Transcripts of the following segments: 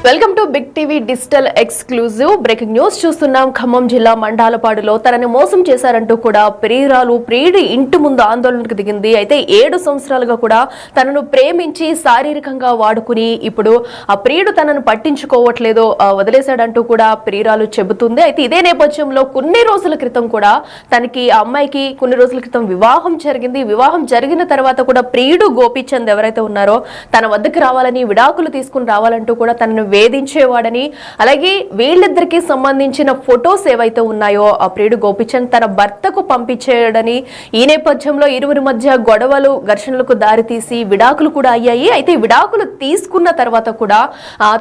Welcome to Big TV digital exclusive breaking news చూస్తున్నాం. ఖమ్మం జిల్లా మండాలపాడులో తనని మోసం చేశారంటూ కూడా ప్రియుడి ఇంటి ముందు ఆందోళనకు దిగింది. అయితే 7 సంవత్సరాలుగా కూడా తనను ప్రేమించి శారీరకంగా వాడుకుని ఇప్పుడు ఆ ప్రియుడు తనను పట్టించుకోవట్లేదు, వదిలేశాడంటూ కూడా ప్రియురాలు చెబుతుంది. అయితే ఇదే నేపథ్యంలో కొన్ని రోజుల క్రితం కూడా తనకి ఆ అమ్మాయికి కొన్ని రోజుల క్రితం వివాహం జరిగింది. వివాహం జరిగిన తర్వాత కూడా ప్రియుడు గోపీచంద్ ఎవరైతే ఉన్నారో తన వద్దకు రావాలని, విడాకులు తీసుకుని రావాలంటూ కూడా తనను వేధించేవాడని, అలాగే వీళ్ళిద్దరికి సంబంధించిన ఫొటోస్ ఏవైతే ఉన్నాయో ఆ ప్రియుడు గోపీచంద్ తన భర్తకు పంపించేయడని, ఈ నేపథ్యంలో ఇరువురి మధ్య గొడవలు, ఘర్షణలకు దారితీసి విడాకులు కూడా అయ్యాయి. అయితే విడాకులు తీసుకున్న తర్వాత కూడా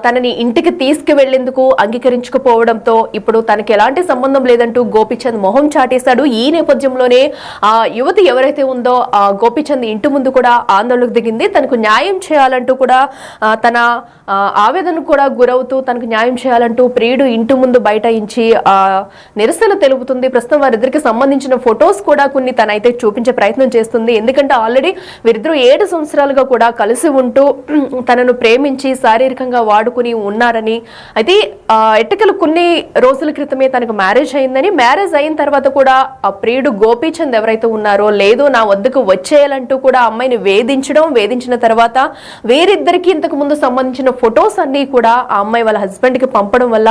తనని ఇంటికి తీసుకువెళ్లేందుకు అంగీకరించకపోవడంతో ఇప్పుడు తనకి ఎలాంటి సంబంధం లేదంటూ గోపీచంద్ మొహం చాటేశాడు. ఈ నేపథ్యంలోనే ఆ యువతి ఎవరైతే ఉందో ఆ గోపీచంద్ ఇంటి ముందు కూడా ఆందోళనకు దిగింది. తనకు న్యాయం చేయాలంటూ కూడా తన ఆవేదన కూడా గురవుతూ తనకు న్యాయం చేయాలంటూ ప్రియుడు ఇంటి ముందు బైఠాయించి నిరసన తెలుపుతుంది. ప్రస్తుతం వారిద్దరికి సంబంధించిన ఫొటోస్ కూడా కొన్ని తనైతే చూపించే ప్రయత్నం చేస్తుంది. ఎందుకంటే ఆల్రెడీ వీరిద్దరూ 7 సంవత్సరాలుగా కూడా కలిసి ఉంటూ తనను ప్రేమించి శారీరకంగా వాడుకుని ఉన్నారని, అయితే ఎట్టకలు కొన్ని రోజుల క్రితమే తనకు మ్యారేజ్ అయిందని, మ్యారేజ్ అయిన తర్వాత కూడా ఆ ప్రియుడు గోపీచంద్ ఎవరైతే ఉన్నారో లేదు నా వద్దకు వచ్చేయాలంటూ కూడా అమ్మాయిని వేధించిన తర్వాత వీరిద్దరికి ఇంతకు ముందు సంబంధించిన ఫొటోస్ అన్ని కూడా ఆ అమ్మాయి వాళ్ళ హస్బెండ్ కి పంపడం వల్ల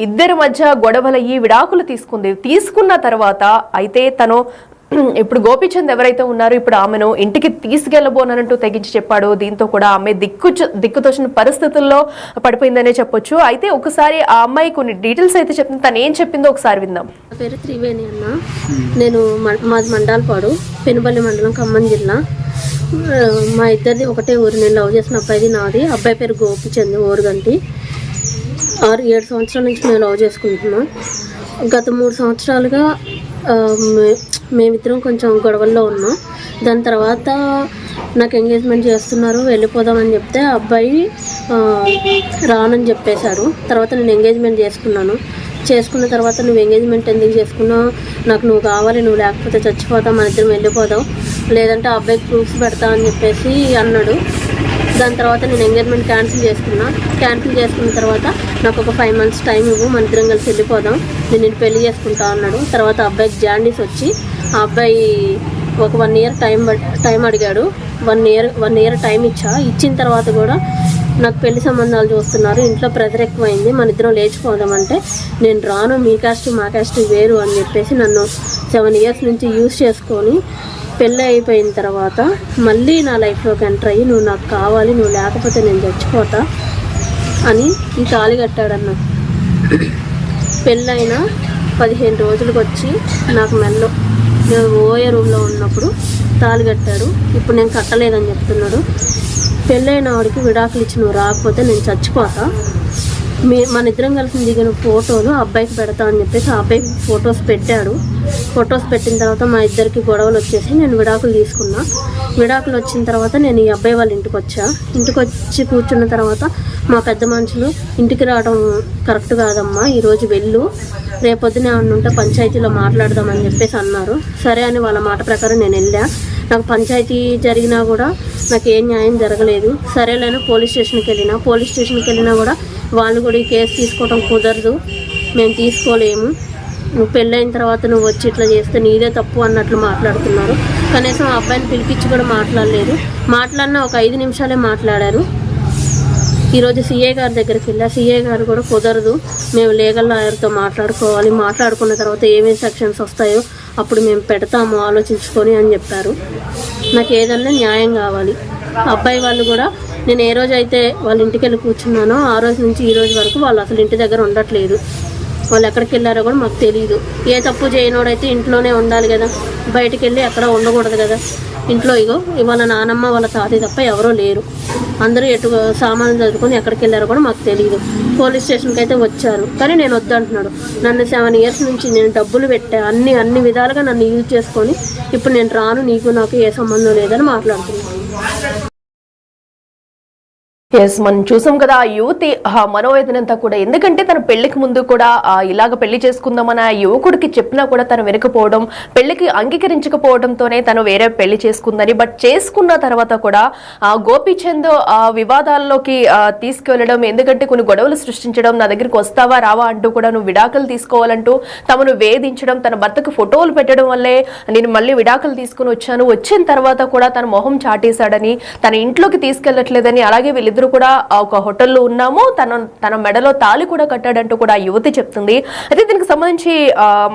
ఇద్దరి మధ్య గొడవలయ్యి విడాకులు తీసుకున్న తర్వాత అయితే తను ఇప్పుడు గోపీచంద్ ఎవరైతే ఉన్నారో ఇప్పుడు ఆమెను ఇంటికి తీసుకెళ్లబోనంటూ తెగించి చెప్పాడు. దీంతో కూడా ఆమె దిక్కుతోచిన పరిస్థితుల్లో పడిపోయిందనే చెప్పొచ్చు. అయితే ఒకసారి ఆ అమ్మాయి కొన్ని డీటెయిల్స్ అయితే చెప్తుంది. తను ఏం చెప్పిందో ఒకసారి విందాం. నా పేరు త్రివేణి అన్న. నేను మాది మండాలపాడు, పెనుబల్లి మండలం, ఖమ్మం జిల్లా. మా ఇద్దరిది ఒకటే ఊరు. నేను లవ్ చేసిన అబ్బాయిది నాది. అబ్బాయి పేరు గోపీచంద్, ఓరుగంటి. 6-7 సంవత్సరాల నుంచి మేము లవ్ చేసుకుంటున్నాం. గత 3 సంవత్సరాలుగా మేమిద్దరం కొంచెం గొడవల్లో ఉన్నాం. దాని తర్వాత నాకు ఎంగేజ్మెంట్ చేస్తున్నారు, వెళ్ళిపోదామని చెప్తే అబ్బాయి రానని చెప్పేశారు. తర్వాత నేను ఎంగేజ్మెంట్ చేసుకున్న తర్వాత నువ్వు ఎంగేజ్మెంట్ ఎందుకు చేసుకున్నావు, నాకు నువ్వు కావాలి, నువ్వు లేకపోతే చచ్చిపోతావు, మన ఇద్దరం వెళ్ళిపోదాం, లేదంటే ఆ అబ్బాయికి ప్రూఫ్స్ పెడతా అని చెప్పేసి అన్నాడు. దాని తర్వాత నేను ఎంగేజ్మెంట్ క్యాన్సిల్ చేసుకున్న తర్వాత నాకు ఒక 5 మంత్స్ టైం ఇవ్వు, మన ఇద్దరం కలిసి వెళ్ళిపోదాం, నేను పెళ్లి చేసుకుంటా అన్నాడు. తర్వాత అబ్బాయికి జాండీస్ వచ్చి ఆ అబ్బాయి ఒక 1 ఇయర్ టైం అడిగాడు. 1 ఇయర్ టైం ఇచ్చిన తర్వాత కూడా నాకు పెళ్లి సంబంధాలు చూస్తున్నారు, ఇంట్లో ప్రెజర్ ఎక్కువైంది, మన ఇద్దరం లేచిపోదామంటే నేను రాను, మీ క్యాస్ట్ మా క్యాస్ట్ వేరు అని చెప్పేసి నన్ను 7 ఇయర్స్ నుంచి యూజ్ చేసుకొని పెళ్ళి అయిపోయిన తర్వాత మళ్ళీ నా లైఫ్లోకి ఎంటర్ అయ్యి నువ్వు నాకు కావాలి, నువ్వు లేకపోతే నేను చచ్చిపోతా అని ఈ తాళి కట్టాడన్న. పెళ్ళైన 15 రోజులకు వచ్చి నాకు మెల్లో నేను ఓయే రూమ్లో ఉన్నప్పుడు తాళి కట్టాడు. ఇప్పుడు నేను కట్టలేదని చెప్తున్నాడు. పెళ్ళైన వాడికి విడాకులు ఇచ్చి నువ్వు రాకపోతే నేను చచ్చిపోతా, మన ఇద్దరం కలిసి దిగిన ఫోటోలు అబ్బాయికి పెడతా అని చెప్పేసి ఆ అబ్బాయి ఫొటోస్ పెట్టాడు. ఫొటోస్ పెట్టిన తర్వాత మా ఇద్దరికి గొడవలు వచ్చేసి నేను విడాకులు తీసుకున్నా. విడాకులు వచ్చిన తర్వాత నేను ఈ అబ్బాయి వాళ్ళ ఇంటికి వచ్చి కూర్చున్న తర్వాత మా పెద్ద మనుషులు ఇంటికి రావడం కరెక్ట్ కాదమ్మా, ఈరోజు వెళ్ళు, రేపొద్దున ఏమన్నా ఉంటే పంచాయతీలో మాట్లాడదామని చెప్పేసి అన్నారు. సరే అని వాళ్ళ మాట ప్రకారం నేను వెళ్ళా. నాకు పంచాయతీ జరిగినా కూడా నాకు ఏం న్యాయం జరగలేదు. సరేలేని పోలీస్ స్టేషన్కి వెళ్ళినా కూడా వాళ్ళు కూడా ఈ కేసు తీసుకోవడం కుదరదు, మేము తీసుకోలేము, నువ్వు పెళ్ళైన తర్వాత నువ్వు వచ్చి ఇట్లా చేస్తే నీదే తప్పు అన్నట్లు మాట్లాడుతున్నారు. కనీసం ఆ అబ్బాయిని పిలిపించి కూడా మాట్లాడినా ఒక 5 నిమిషాలే మాట్లాడారు. ఈరోజు సిఏ గారి దగ్గరికి వెళ్ళా. సిఏ గారు కూడా కుదరదు, మేము లీగల్ లాయర్తో మాట్లాడుకున్న తర్వాత ఏమేమి సెక్షన్స్ వస్తాయో అప్పుడు మేము పెడతాము ఆలోచించుకొని అని చెప్పారు. నాకు ఏదన్నా న్యాయం కావాలి. అబ్బాయి వాళ్ళు కూడా నేను ఏ రోజైతే వాళ్ళ ఇంటికి వెళ్ళి కూర్చున్నానో ఆ రోజు నుంచి ఈ రోజు వరకు వాళ్ళు అసలు ఇంటి దగ్గర ఉండట్లేదు. వాళ్ళు ఎక్కడికి వెళ్ళారో కూడా మాకు తెలియదు. ఏ తప్పు చేయనోడైతే ఇంట్లోనే ఉండాలి కదా, బయటికి వెళ్ళి ఎక్కడ ఉండకూడదు కదా. ఇంట్లో వాళ్ళ నానమ్మ వాళ్ళ తాతయ్య తప్ప ఎవరో లేరు. అందరూ ఎటు సామాన్లు చదువుకొని ఎక్కడికి వెళ్ళారో కూడా మాకు తెలియదు. పోలీస్ స్టేషన్కి అయితే వచ్చారు, కానీ నేను వద్దంటున్నాడు. నన్ను 7 ఇయర్స్ నుంచి నేను డబ్బులు పెట్టా, అన్ని విధాలుగా నన్ను యూజ్ చేసుకొని ఇప్పుడు నేను రాను, నీకు నాకు ఏ సంబంధం లేదని మాట్లాడుతున్నాను. ఎస్, మనం చూసాం కదా ఆ యువతి మనోవేదనంతా కూడా. ఎందుకంటే తన పెళ్లికి ముందు కూడా ఇలాగ పెళ్లి చేసుకుందామని ఆ యువకుడికి చెప్పినా కూడా తను వెనకపోవడం, పెళ్లికి అంగీకరించకపోవడంతోనే తను వేరే పెళ్లి చేసుకుందని. బట్ చేసుకున్న తర్వాత కూడా గోపీచంద్ వివాదాల్లోకి తీసుకువెళ్ళడం, ఎందుకంటే కొన్ని గొడవలు సృష్టించడం, నా దగ్గరికి వస్తావా రావా అంటూ కూడా నువ్వు విడాకులు తీసుకోవాలంటూ తమను వేధించడం, తన భర్తకు ఫోటోలు పెట్టడం వల్లే నేను మళ్ళీ విడాకులు తీసుకుని వచ్చాను, వచ్చిన తర్వాత కూడా తన మొహం చాటేశాడని, తన ఇంట్లోకి తీసుకెళ్లట్లేదని, అలాగే వీళ్ళిద్దరు కూడా ఒక హోటల్లో ఉన్నాము, తన మెడలో తాళి కూడా కట్టాడంటూ కూడా యువతి చెప్తుంది. అయితే దీనికి సంబంధించి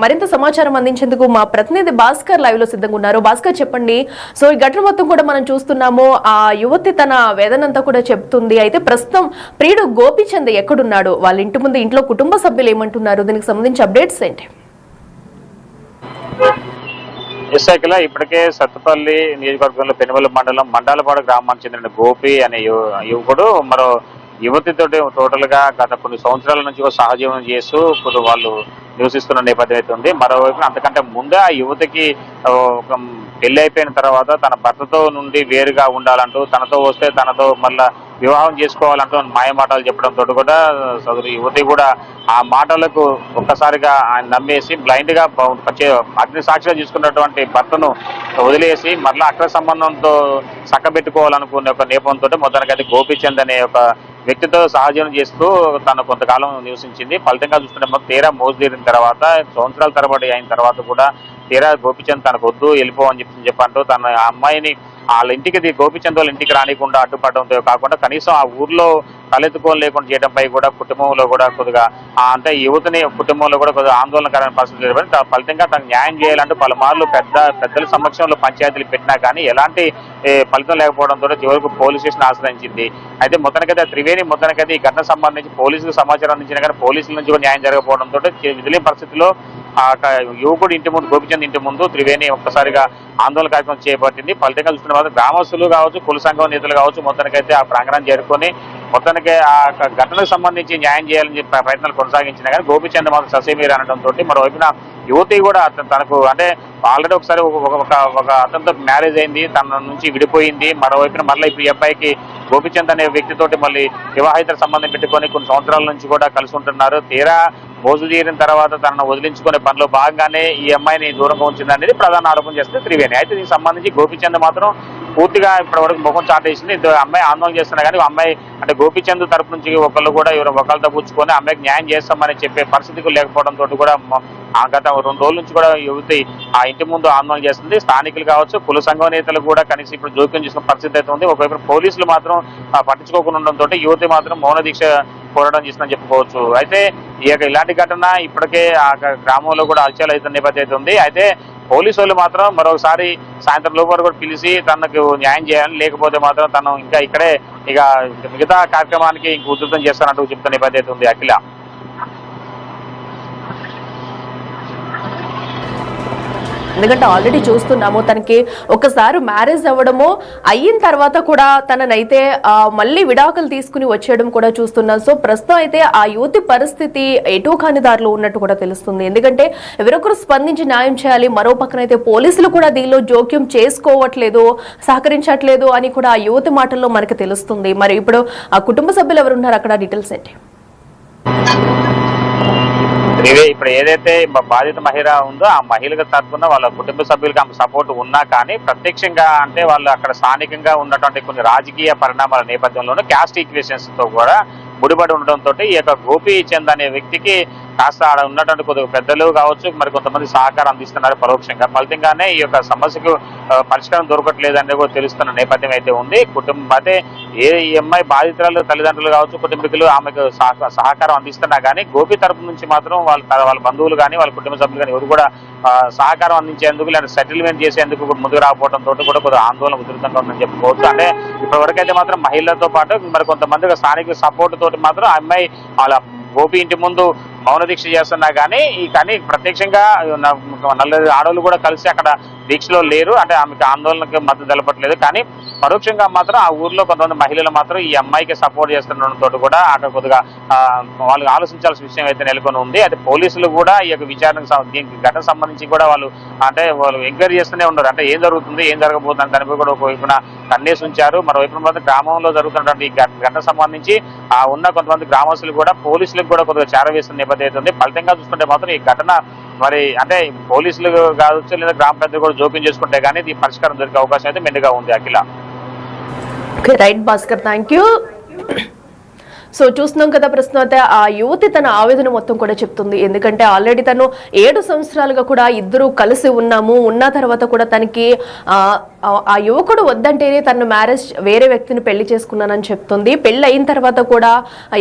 మరింత సమాచారం అందించేందుకు మా ప్రతినిధి భాస్కర్ లైవ్ లో సిద్ధంగా ఉన్నారు. భాస్కర్, చెప్పండి. సో ఈ ఘటన మొత్తం కూడా మనం చూస్తున్నాము. ఆ యువతి తన వేదనంతా కూడా చెప్తుంది. అయితే ప్రస్తుతం ప్రియుడు గోపీచంద్ ఎక్కడున్నాడు, వాళ్ళ ఇంటి ముందు ఇంట్లో కుటుంబ సభ్యులు ఏమంటున్నారు, దీనికి సంబంధించి అప్డేట్స్ ఏంటి? ఎస్ఐకిలా ఇప్పటికే సత్తుపల్లి నియోజకవర్గంలో పెనుమల మండలం మండాలపాడు గ్రామానికి చెందిన గోపి అనే యువకుడు మరో యువతితోటి టోటల్ గా గత కొన్ని సంవత్సరాల నుంచి సహజీవనం చేస్తూ ఇప్పుడు వాళ్ళు నివసిస్తున్న నేపథ్యం అయితే ఉంది. మరోవైపు అంతకంటే ముందే ఆ యువతికి ఒక పెళ్లి అయిపోయిన తర్వాత తన భర్తతో నుండి వేరుగా ఉండాలంటూ, తనతో వస్తే తనతో మళ్ళా వివాహం చేసుకోవాలంటూ మాయమాటలు చెప్పడంతో కూడా సదరు యువతి కూడా ఆ మాటలకు ఒక్కసారిగా ఆయన నమ్మేసి బ్లైండ్ గా అగ్ని సాక్షిగా తీసుకున్నటువంటి భర్తను వదిలేసి మళ్ళీ అక్ర సంబంధంతో చక్కబెట్టుకోవాలనుకునే ఒక నేపథ్యంతో మొత్తానికి గోపీచంద్ అనే ఒక వ్యక్తితో సహజీవనం చేస్తూ తను కొంతకాలం నివసించింది. ఫలితంగా చూసుకుంటే తీరా మోజుదీరిన తర్వాత సంవత్సరాల తరబడి అయిన తర్వాత కూడా తీరా గోపీచంద్ తనకు వద్దు వెళ్ళిపో అని చెప్పంటూ తన అమ్మాయిని వాళ్ళ ఇంటికి గోపీచంద్ వాళ్ళ ఇంటికి రానికుండా అడ్డుపడడంతో కాకుండా కనీసం ఆ ఊర్లో తలెత్తుకోని లేకుండా చేయడంపై కూడా కుటుంబంలో కూడా కొద్దిగా అంటే యువతని కుటుంబంలో కూడా కొద్దిగా ఆందోళనకరమైన పరిస్థితులు ఏర్పడి ఫలితంగా తనకు న్యాయం చేయాలంటూ పలుమార్లు పెద్దల సమక్షంలో పంచాయతీలు పెట్టినా కానీ ఎలాంటి ఫలితం లేకపోవడంతో చివరకు పోలీస్ స్టేషన్ ఆశ్రయించింది. అయితే మొత్తానికైతే త్రివేణి మొత్తానికైతే ఈ ఘటన సంబంధించి పోలీసులకు సమాచారం అందించినా కానీ పోలీసుల నుంచి కూడా న్యాయం జరగకపోవడంతో విధులే పరిస్థితుల్లో ఆ యువకుడు ఇంటి ముందు గోపీచంద్ ఇంటి ముందు త్రివేణి ఒక్కసారిగా ఆందోళన కార్యక్రమం చేపట్టింది. ఫలితంగా చూస్తున్న వాళ్ళు గ్రామస్తులు కావచ్చు, కుల సంఘం నేతలు కావచ్చు, మొత్తానికైతే ఆ ప్రాంగణం చేరుకొని మొత్తానికి ఆ ఘటనకు సంబంధించి న్యాయం చేయాలని చెప్పి ప్రయత్నాలు కొనసాగించినా కానీ గోపీచంద్ మాత్రం ససేమీర్ అనడంతో మరోవైపున యువతి కూడా తనకు అంటే ఆల్రెడీ ఒకసారి ఒక అతనితో మ్యారేజ్ అయింది, తన నుంచి విడిపోయింది. మరోవైపున మళ్ళీ ఇప్పుడు ఈ అబ్బాయికి గోపీచంద్ అనే వ్యక్తితోటి మళ్ళీ వివాహిత సంబంధం పెట్టుకొని కొన్ని సంవత్సరాల నుంచి కూడా కలిసి ఉంటున్నారు. తీరా మోజు తీరిన తర్వాత తనను వదిలించుకునే పనిలో భాగంగానే ఈ అమ్మాయిని దూరంగా ఉంచిందనేది ప్రధాన ఆరోపణ చేస్తుంది త్రివేణి. అయితే దీనికి సంబంధించి గోపీచంద్ మాత్రం పూర్తిగా ఇప్పటివరకు ముఖం చాటేసింది. అమ్మాయి ఆందోళన చేస్తున్నా కానీ అమ్మాయి అంటే గోపీచంద్ తరపు నుంచి ఒకళ్ళు కూడా ఒకళ్ళతో కూర్చుకొని అమ్మాయికి న్యాయం చేస్తామని చెప్పే పరిస్థితికి లేకపోవడంతో కూడా గత 2 రోజుల నుంచి కూడా యువతి ఆ ఇంటి ముందు ఆందోళన చేస్తుంది. స్థానికులు కావచ్చు, కుల సంఘం నేతలు కూడా కనీసం ఇప్పుడు జోక్యం చేసుకున్న పరిస్థితి అయితే ఉంది. ఒకవైపు పోలీసులు మాత్రం పట్టించుకోకుండా ఉండడంతో యువతి మాత్రం మౌన దీక్ష పోరాటం చేసిందని చెప్పుకోవచ్చు. అయితే ఇలాంటి ఘటన ఇప్పటికే ఆ గ్రామంలో కూడా హల్చల్ అవుతున్న నేపథ్యం అయితే ఉంది. అయితే పోలీసు వాళ్ళు మాత్రం మరొకసారి సాయంత్రం లోపల కూడా పిలిచి తనకు న్యాయం చేయాలని, లేకపోతే మాత్రం తను ఇంకా ఇక్కడే ఇక మిగతా కార్యక్రమానికి ఇంక ఉధృతం చేస్తానంటూ చెప్తున్న నేపథ్యం అయితే ఉంది. అఖిల, ఎందుకంటే ఆల్రెడీ చూస్తున్నాము తనకి ఒకసారి మ్యారేజ్ అవ్వడము అయిన తర్వాత కూడా తననైతే మళ్ళీ విడాకులు తీసుకుని వచ్చేయడం కూడా చూస్తున్నాం. సో ప్రస్తుతం అయితే ఆ యువతి పరిస్థితి ఎటూ కాని దారిలో ఉన్నట్టు కూడా తెలుస్తుంది. ఎందుకంటే ఎవరొకరు స్పందించి న్యాయం చేయాలి, మరో పక్కనైతే పోలీసులు కూడా దీనిలో జోక్యం చేసుకోవట్లేదు, సహకరించట్లేదు అని కూడా ఆ యువతి మాటల్లో మనకు తెలుస్తుంది. మరి ఇప్పుడు ఆ కుటుంబ సభ్యులు ఎవరున్నారు అక్కడ, డీటెయిల్స్ ఏంటి? ఇప్పుడు ఏదైతే బాధిత మహిళ ఉందో ఆ మహిళ తరఫున వాళ్ళ కుటుంబ సభ్యులకి ఆమె సపోర్ట్ ఉన్నా కానీ ప్రత్యక్షంగా అంటే వాళ్ళు అక్కడ స్థానికంగా ఉన్నటువంటి కొన్ని రాజకీయ పరిణామాల నేపథ్యంలోనూ క్యాస్ట్ ఈక్వేషన్స్ తో కూడా ముడిపడి ఉండడంతో ఈ యొక్క గోపీచంద్ అనే వ్యక్తికి కాస్త ఆడ ఉన్నటువంటి కొద్దిగా పెద్దలు కావచ్చు, మరి కొంతమంది సహకారం అందిస్తున్నారు పరోక్షంగా. ఫలితంగానే ఈ యొక్క సమస్యకు పరిష్కారం దొరకట్లేదని కూడా తెలుస్తున్న నేపథ్యం అయితే ఉంది. అయితే ఈ అమ్మాయి బాధితురాలు తల్లిదండ్రులు కావచ్చు, కుటుంబీకులు ఆమెకు సహకారం అందిస్తున్నా కానీ గోపి తరపు నుంచి మాత్రం వాళ్ళ బంధువులు కానీ వాళ్ళ కుటుంబ సభ్యులు కానీ ఎవరు కూడా సహకారం అందించేందుకు లేదా సెటిల్మెంట్ చేసేందుకు ముందుకు రాకపోవడంతో కూడా కొద్దిగా ఆందోళన ఉధృతంగా ఉందని చెప్పుకోవచ్చు. అంటే ఇప్పటివరకు అయితే మాత్రం మహిళలతో పాటు మరి కొంతమంది స్థానిక సపోర్ట్ తోటి మాత్రం ఆ అమ్మాయి వాళ్ళ గోపి ఇంటి ముందు మౌన దీక్ష చేస్తున్నా కానీ ప్రత్యక్షంగా నలుగురు ఆడవాళ్ళు కూడా కలిసి అక్కడ దీక్షలో లేరు. అంటే ఆమెకి ఆందోళనకు మద్దతు తెలపట్లేదు. కానీ పరోక్షంగా మాత్రం ఆ ఊర్లో కొంతమంది మహిళలు మాత్రం ఈ అమ్మాయికి సపోర్ట్ చేస్తుండటంతో కూడా అక్కడ కొద్దిగా వాళ్ళు ఆలోచించాల్సిన విషయం అయితే నెలకొని ఉంది. అయితే పోలీసులు కూడా ఈ యొక్క విచారణకు దీనికి ఘటన సంబంధించి కూడా వాళ్ళు ఎంక్వైరీ చేస్తూనే ఉన్నారు. అంటే ఏం జరుగుతుంది, ఏం జరగబోతుంది దానిపై కూడా ఒకవైపున కన్నేసి ఉంచారు. మరోవైపు మాత్రం గ్రామంలో జరుగుతున్నటువంటి ఘటన సంబంధించి ఉన్న కొంతమంది గ్రామస్తులు కూడా పోలీసులకు కూడా కొద్దిగా చేరవేస్తున్న నేపథ్యం అయితే ఉంది. ఫలితంగా చూసుకుంటే మాత్రం ఈ ఘటన మరి అంటే పోలీసులు కావచ్చు లేదా గ్రామ పెద్దలు కూడా జోక్యం చేసుకుంటే కానీ ఇది పరిష్కారం దొరికే అవకాశం అయితే మెండుగా ఉంది. Akhila. Right Bhaskar, thank you. So చూస్తున్నాం కదా, ప్రస్తుతం అయితే ఆ యువతి తన ఆవేదన మొత్తం కూడా చెప్తుంది. ఎందుకంటే ఆల్రెడీ తను 7 సంవత్సరాలుగా కూడా ఇద్దరు కలిసి ఉన్న తర్వాత కూడా తనకి ఆ యువకుడు వద్దంటేనే తను మ్యారేజ్ వేరే వ్యక్తిని పెళ్లి చేసుకున్నానని చెప్తుంది. పెళ్లి అయిన తర్వాత కూడా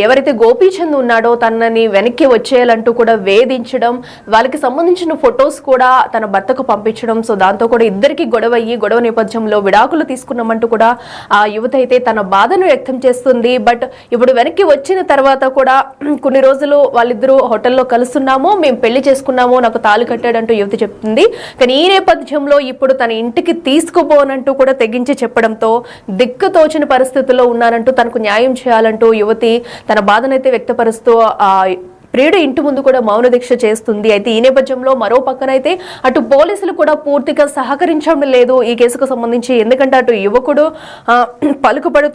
ఎవరైతే గోపీచంద్ ఉన్నాడో తనని వెనక్కి వచ్చేయాలంటూ కూడా వేధించడం, వాళ్ళకి సంబంధించిన ఫొటోస్ కూడా తన భర్తకు పంపించడం. సో దాంతో కూడా ఇద్దరికి గొడవ నేపథ్యంలో విడాకులు తీసుకున్నామంటూ కూడా ఆ యువత అయితే తన బాధను వ్యక్తం చేస్తుంది. బట్ ఇప్పుడు వెనక్కి వచ్చిన తర్వాత కూడా కొన్ని రోజులు వాళ్ళిద్దరూ హోటల్లో కలుస్తున్నాము, మేము పెళ్లి చేసుకున్నాము, నాకు తాళి కట్టాడంటూ యువతి చెప్తుంది. కానీ ఈ నేపథ్యంలో ఇప్పుడు తన ఇంటికి తీసుకుపోనంటూ కూడా తెగించి చెప్పడంతో దిక్కుతోచిన పరిస్థితుల్లో ఉన్నానంటూ తనకు న్యాయం చేయాలంటూ యువతి తన బాధనైతే వ్యక్తపరుస్తూ ప్రియుడి ఇంటి ముందు కూడా మౌన దీక్ష చేస్తుంది. అయితే ఈ నేపథ్యంలో మరో పక్కనైతే అటు పోలీసులు కూడా పూర్తిగా సహకరించడం లేదు ఈ కేసుకు సంబంధించి. ఎందుకంటే అటు యువకుడు పలుకుబడుతూ